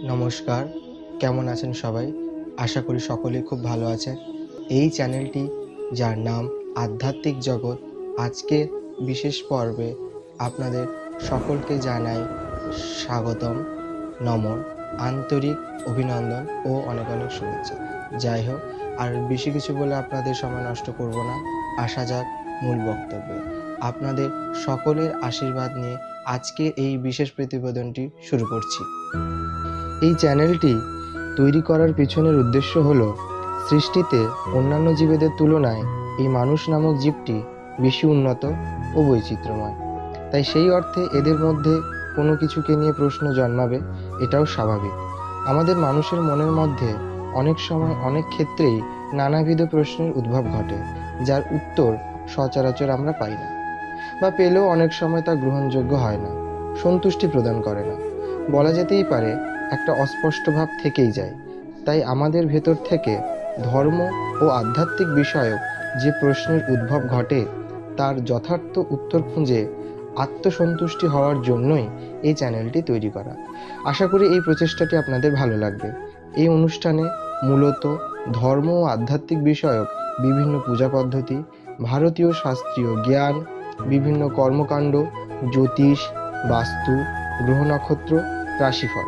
নমস্কার, কেমন আছেন সবাই? আশা করি সকলেই খুব ভালো আছেন। এই চ্যানেলটি, যার নাম আধ্যাত্মিক জগৎ, আজকের বিশেষ পর্বে আপনাদের সকলকে জানাই স্বাগতম, নমন, আন্তরিক অভিনন্দন ও অনেক অনেক শুভেচ্ছা। যাই হোক, আর বেশি কিছু বলে আপনাদের সময় নষ্ট করব না, আসা যাক মূল বক্তব্যে। আপনাদের সকলের আশীর্বাদ নিয়ে আজকে এই বিশেষ প্রতিবেদনটি শুরু করছি। এই চ্যানেলটি তৈরি করার পিছনের উদ্দেশ্য হলো সৃষ্টিতে অন্যান্য জীবেদের তুলনায় এই মানুষ নামক জীবটি বেশি উন্নত ও বৈচিত্র্যময়। তাই সেই অর্থে এদের মধ্যে কোনো কিছুকে নিয়ে প্রশ্ন জন্মাবে, এটাও স্বাভাবিক। আমাদের মানুষের মনের মধ্যে অনেক সময় অনেক ক্ষেত্রেই নানাবিধ প্রশ্নের উদ্ভব ঘটে, যার উত্তর সচরাচর আমরা পাই না, বা পেলেও অনেক সময় তা গ্রহণযোগ্য হয় না, সন্তুষ্টি প্রদান করে না। বলা যেতেই পারে একটা অস্পষ্ট ভাব থেকেই যায়। তাই আমাদের ভেতর থেকে ধর্ম ও আধ্যাত্মিক বিষয়ক যে প্রশ্নের উদ্ভব ঘটে, তার যথার্থ উত্তর খুঁজে আত্মসন্তুষ্টি হওয়ার জন্যই এই চ্যানেলটি তৈরি করা। আশা করি এই প্রচেষ্টাটি আপনাদের ভালো লাগবে। এই অনুষ্ঠানে মূলত ধর্ম ও আধ্যাত্মিক বিষয়ক বিভিন্ন পূজা পদ্ধতি, ভারতীয় শাস্ত্রীয় জ্ঞান, বিভিন্ন কর্মকাণ্ড, জ্যোতিষ, বাস্তু, গ্রহ নক্ষত্র, রাশিফল,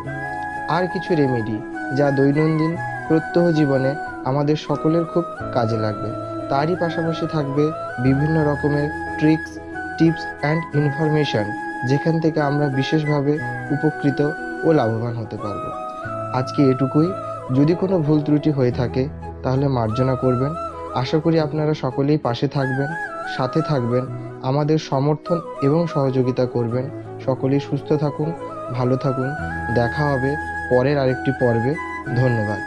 আর কিছু রেমেডি, যা দৈনন্দিন প্রত্যহ জীবনে আমাদের সকলের খুব কাজে লাগবে। তারই পাশাপাশি থাকবে বিভিন্ন রকমের ট্রিক্স, টিপস অ্যান্ড ইনফরমেশন, যেখান থেকে আমরা বিশেষভাবে উপকৃত ও লাভবান হতে পারবো। আজকে এটুকুই। যদি কোনো ভুল ত্রুটি হয়ে থাকে তাহলে মার্জনা করবেন। আশা করি আপনারা সকলেই পাশে থাকবেন, সাথে থাকবেন, আমাদের সমর্থন এবং সহযোগিতা করবেন। সকলেই সুস্থ থাকুন, ভালো থাকুন। দেখা হবে পরের আরেকটি পর্বে। ধন্যবাদ।